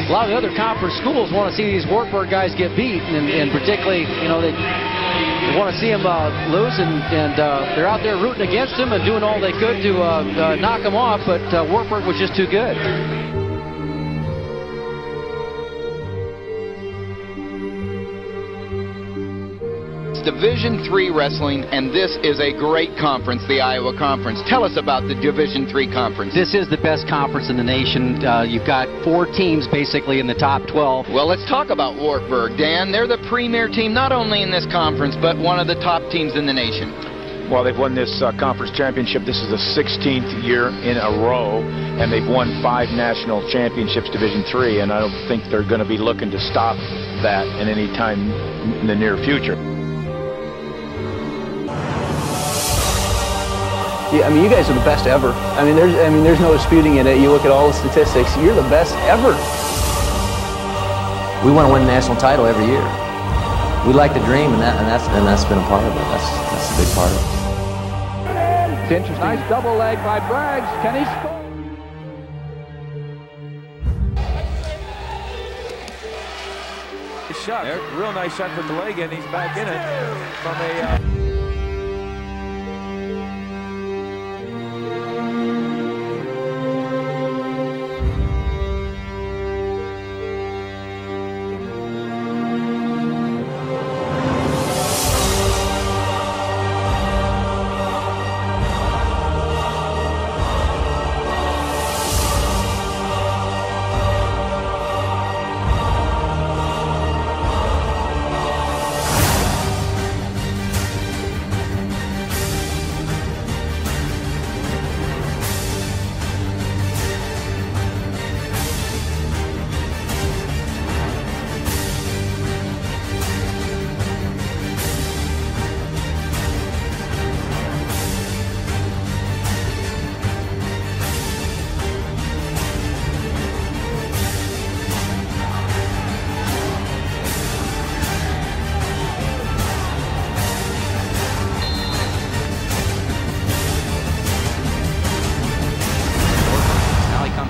a lot of the other conference schools want to see these Wartburg guys get beat, and particularly, you know, they want to see them lose, and they're out there rooting against them and doing all they could to knock them off, but Wartburg was just too good. Division III wrestling, and this is a great conference, the Iowa Conference. Tell us about the Division III conference. This is the best conference in the nation. You've got 4 teams basically in the top 12. Well, let's talk about Wartburg, Dan. They're the premier team not only in this conference, but one of the top teams in the nation. Well, they've won this conference championship. This is the 16th year in a row, and they've won 5 national championships, Division III, and I don't think they're going to be looking to stop that in any time in the near future. Yeah, I mean, you guys are the best ever. I mean, there's no disputing it. You look at all the statistics. You're the best ever. We want to win the national title every year. We like the dream, and that's been a part of it. That's a big part of it. It's interesting. Nice double leg by Braggs. Can he score? Shot. Real nice shot with the leg, and he's back in it from a.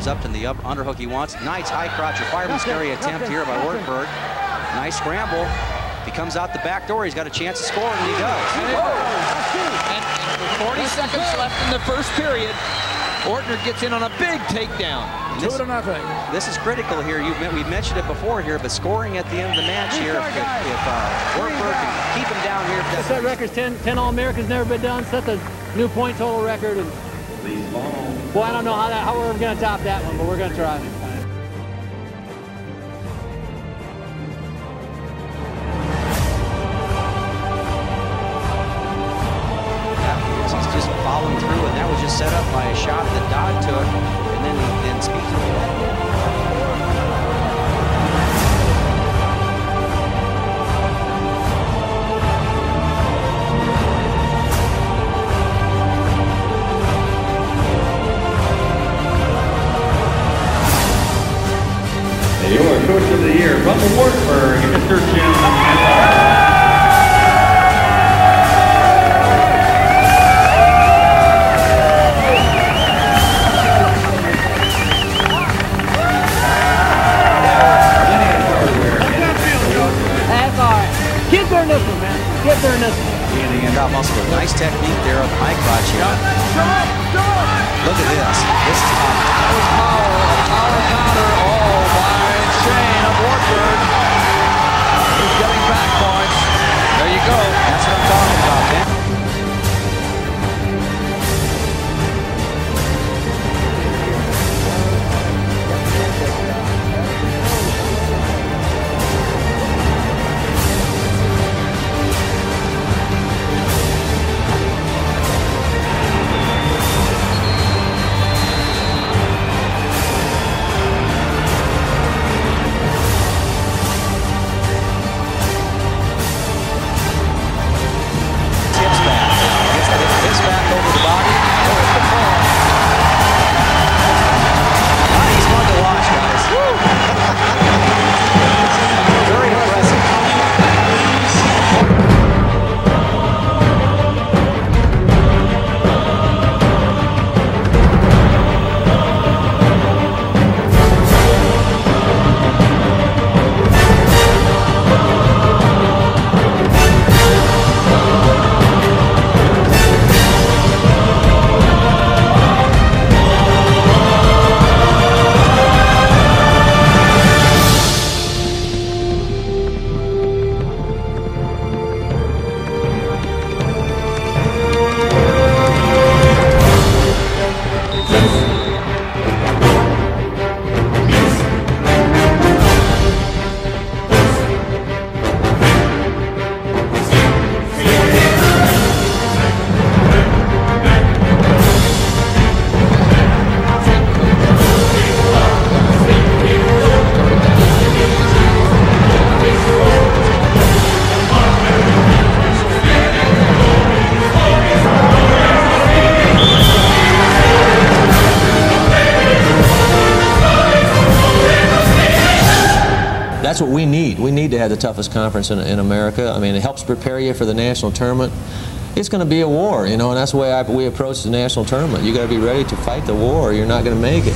Up to the underhook he wants. Nice high crotch or fireman's carry attempt here by Wartburg. Nice scramble. If he comes out the back door, he's got a chance to score, and he does. And 40 seconds left in the first period. Ortner gets in on a big takedown. 2-0. This is critical here. We've mentioned it before here, but scoring at the end of the match here, if Wartburg can keep him down here. That record's 10 All-Americans, never been done. Set the new point total record. And boy, I don't know how we're going to top that one, but we're going to try. He's just following through, and that was just set up by a shot that Dodd took, and then speaking of Your Coach of the Year from Wartburg, Mr. Jim. That's all right. Get there in this one, man. Get there in this one. Got muscular. Nice technique there on the high crotch here. Look at this. This is tough. That was power counter. Oh, by Shane of Wartburg. He's getting back points. There you go. That's what I'm talking about, man. that's what we need. We need to have the toughest conference in America. I mean, it helps prepare you for the national tournament. It's going to be a war, you know, and that's the way we approach the national tournament. You got to be ready to fight the war, or you're not going to make it.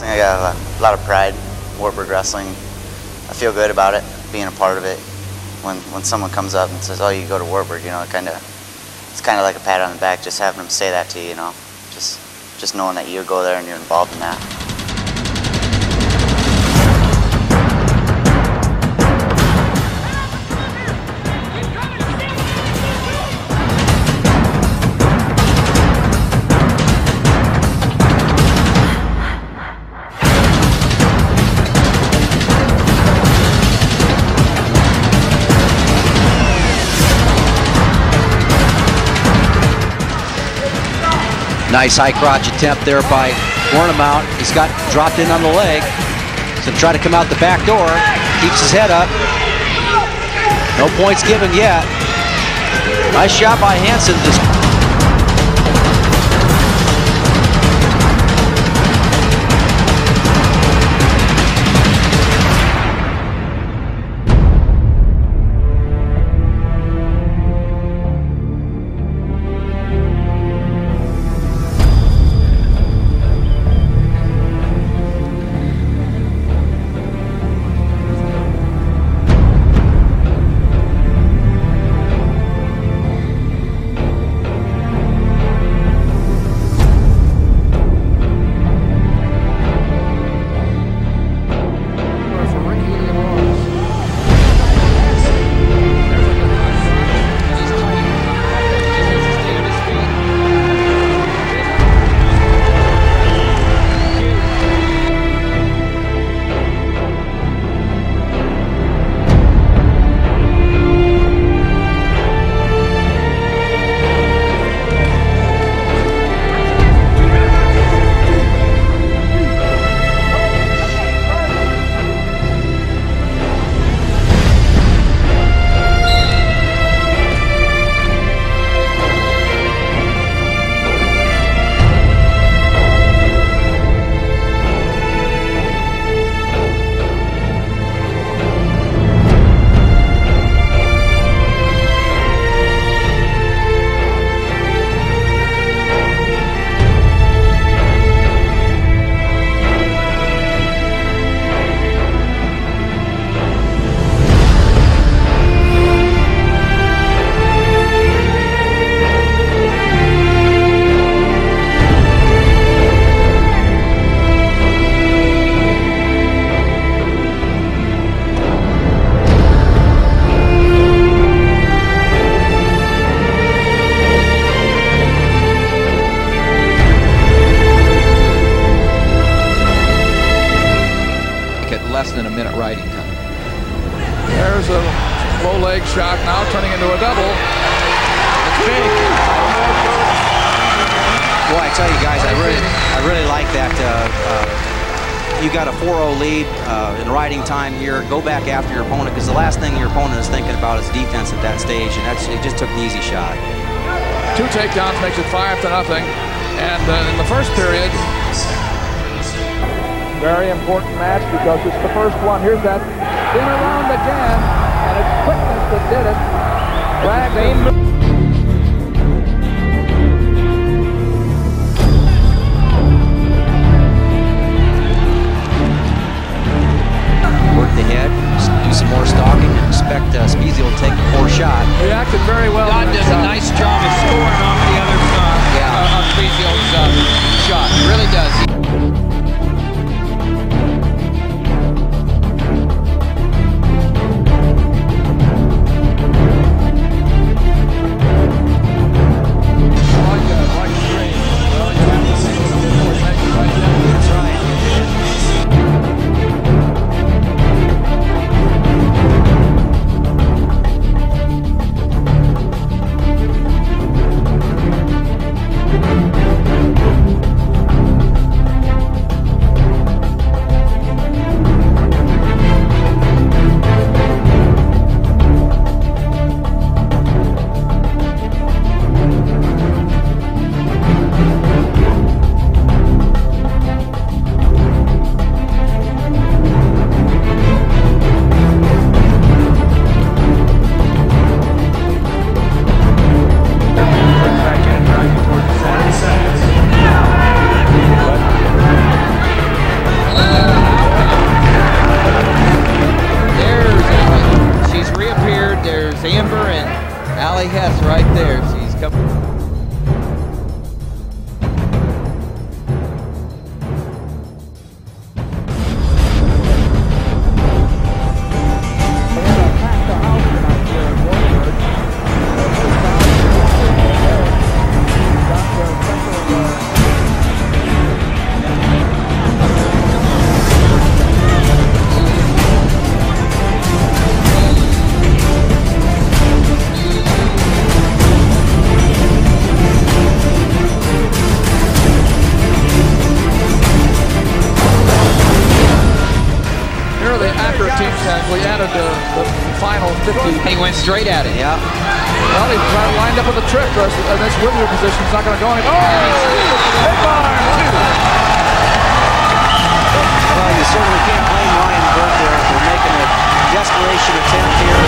I got a lot of pride in Wartburg wrestling. I feel good about it, being a part of it. When someone comes up and says, "Oh, you go to Wartburg," you know, it's kind of like a pat on the back, just having them say that to you, you know, just knowing that you go there and you're involved in that. Nice high crotch attempt there by Wartburg. He's got dropped in on the leg. So try to come out the back door. Keeps his head up. No points given yet. Nice shot by Hansen. Less than a minute riding time. There's a low leg shot now turning into a double. It's big. Boy, I tell you guys, I really like that. You got a 4-0 lead in riding time here. Go back after your opponent, because the last thing your opponent is thinking about is defense at that stage, and he just took the easy shot. 2 takedowns makes it 5-0, and in the first period. Very important match because it's the first one. Here's that spin around again, and it's quickness that did it. Work the head, do some more stalking, and expect Spezio to take the 4th shot. Reacted very well. Don does a nice job of scoring off the other side of Spezio's shot. Really does. Right there, she's coming. We added the final 50. He went straight at it. Yeah. Well, he's lined up with a trick. And this windmill position is not going to go anywhere. Oh! Hip iron, too. Well, you certainly can't blame Ryan Burke there for making a desperation attempt here.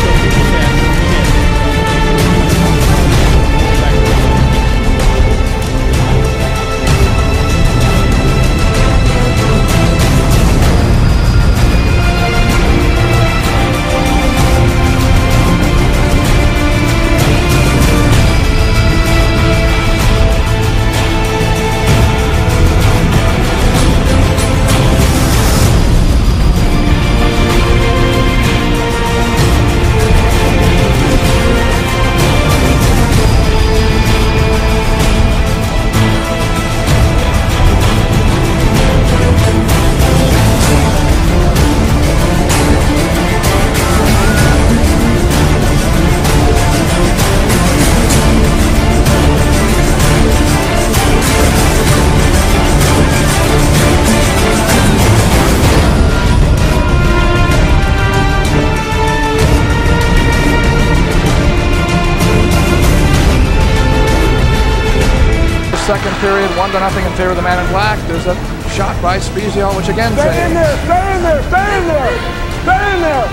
Second period, 1-0 in favor of the man in black. There's a shot by Spezio, which again stay in there, stay in there, stay in there, stay in there.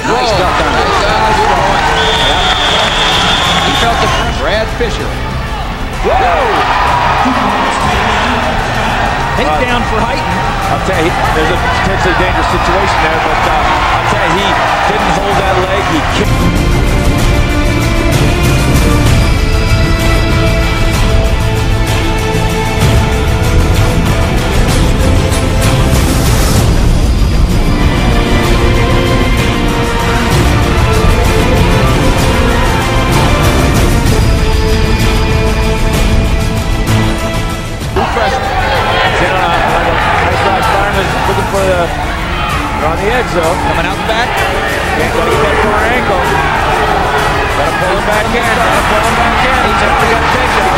Nice duck on it. He felt the Brad Fisher. Whoa! Takedown for Heighton. I'll tell you, there's a potentially dangerous situation there, but I'll tell you, he didn't hold that leg. He kicked. On the edge, though. Coming out the back. Can't get that corner ankle. Gotta pull him back in. Gotta pull him back in. He's already got a takedown.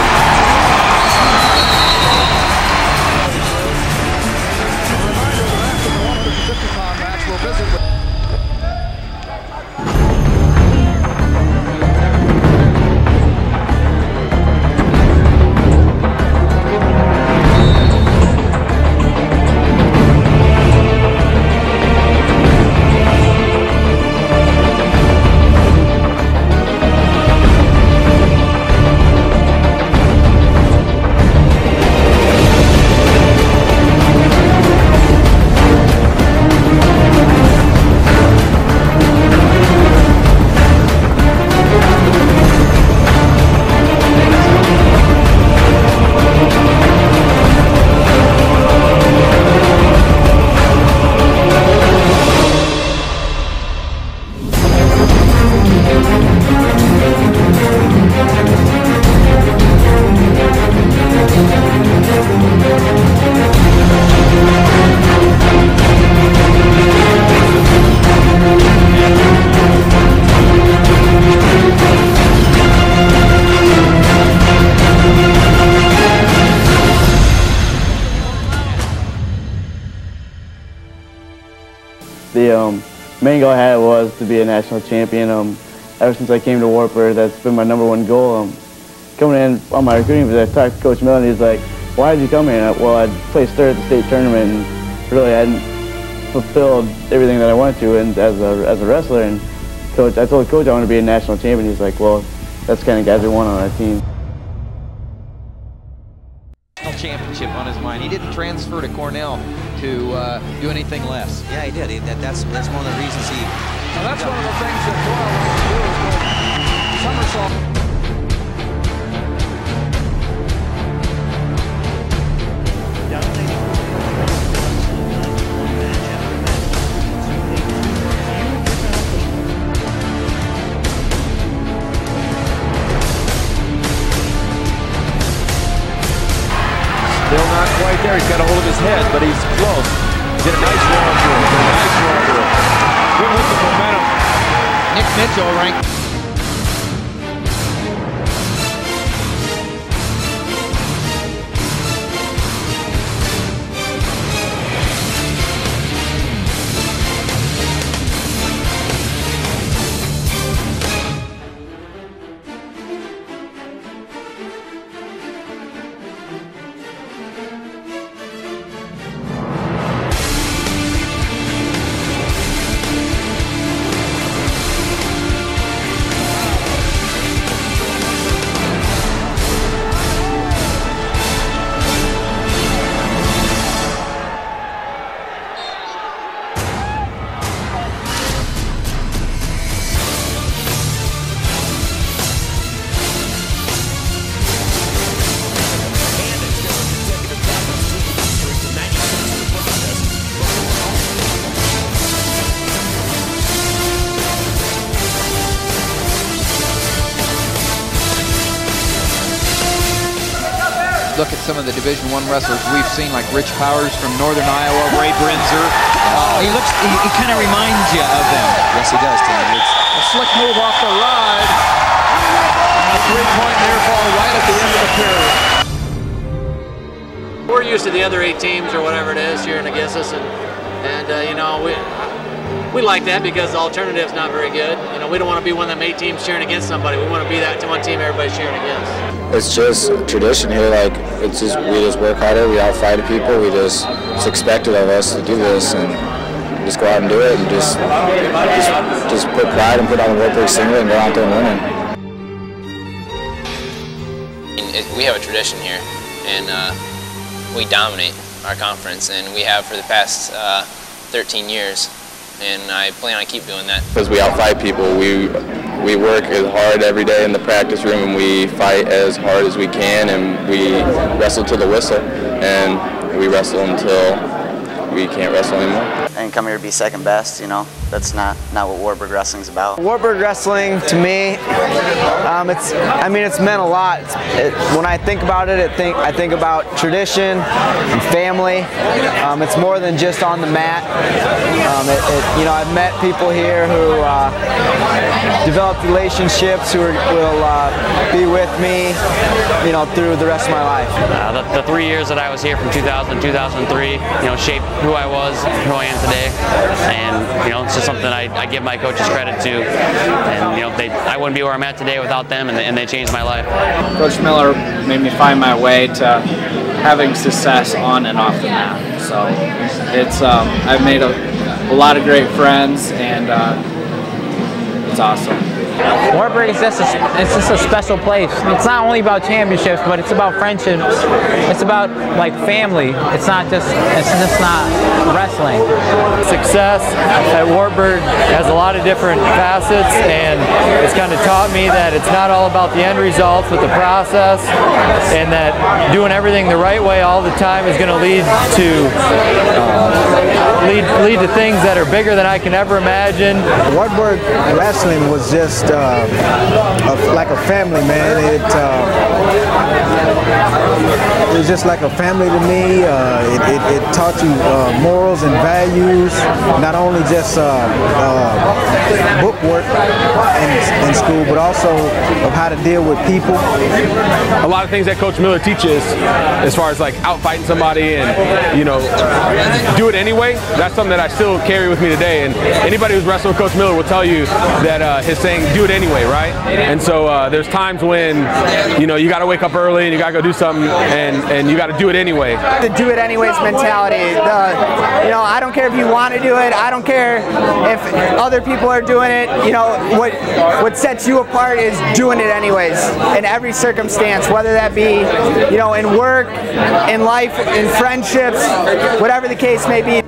main goal I had was to be a national champion. Ever since I came to Wartburg, that's been my #1 goal. Coming in on my recruiting visit, I talked to Coach Miller, and he's like, "Why did you come here?" Well, I placed third at the state tournament, and really hadn't fulfilled everything that I wanted to, and as a wrestler. And I told Coach I want to be a national champion. He's like, "Well, that's the kind of guys we want on our team." Championship on his mind. He didn't transfer to Cornell to do anything less. Yeah, he did. That's one of the reasons he. Now that's one of the things that Doyle wants to do is go somersault. Still not quite there. He's got a hold of his head, but he's close. Did a nice roll through it. Nice roll through it. Good with the momentum. Nick Mitchell ranked. Look at some of the Division I wrestlers we've seen, like Rich Powers from Northern Iowa, Ray Brinzer. He kind of reminds you of them. Yes, he does, Tim. It's a slick move off the ride. And a three-point near fall right at the end of the period. We're used to the other 8 teams or whatever it is cheering against us, and you know, we like that because the alternative's not very good. You know, we don't want to be one of them 8 teams cheering against somebody. We want to be that one team everybody's cheering against. It's just tradition here. Like, we just work harder. We outfight people. It's expected of us to do this, and just go out and do it, and just put pride and put on the Wartburg singlet and go out there and win. We have a tradition here, and we dominate our conference, and we have for the past 13 years, and I plan on keep doing that. Because we outfight people, we work as hard every day in the practice room, and we fight as hard as we can, and we wrestle to the whistle, and we wrestle until we can't wrestle anymore. I didn't come here to be second best, you know. That's not what Wartburg wrestling's about. Wartburg wrestling, to me, it's meant a lot. When I think about it, I think about tradition and family. It's more than just on the mat. You know, I've met people here who developed relationships who will be with me, you know, through the rest of my life. The 3 years that I was here from 2000 to 2003, you know, shaped who I was, who I am today, and you know, it's just something I give my coaches credit to, and you know, I wouldn't be where I'm at today without them, and they changed my life. Coach Miller made me find my way to having success on and off the mat. So it's I've made a lot of great friends, and it's awesome. Wartburg is just a special place. It's not only about championships, but it's about friendships. It's about like family. It's just not wrestling. Success at Wartburg has a lot of different facets, and it's kind of taught me that it's not all about the end results, but the process, and that doing everything the right way all the time is going to lead to things that are bigger than I can ever imagine. Wartburg wrestling was just like a family, man. It was just like a family to me. It taught you morals and values, not only just book work in school, but also of how to deal with people. A lot of things that Coach Miller teaches, as far as like out fighting somebody and, you know, do it anyway. That's something that I still carry with me today. And anybody who's wrestled with Coach Miller will tell you that his saying, do it anyway, right? And so there's times when, you know, you got to wake up early and you got to go do something and you got to do it anyway. The do it anyways mentality. You know, I don't care if you want to do it. I don't care if other people are doing it. You know, what sets you apart is doing it anyways in every circumstance, whether that be, you know, in work, in life, in friendships, whatever the case may be.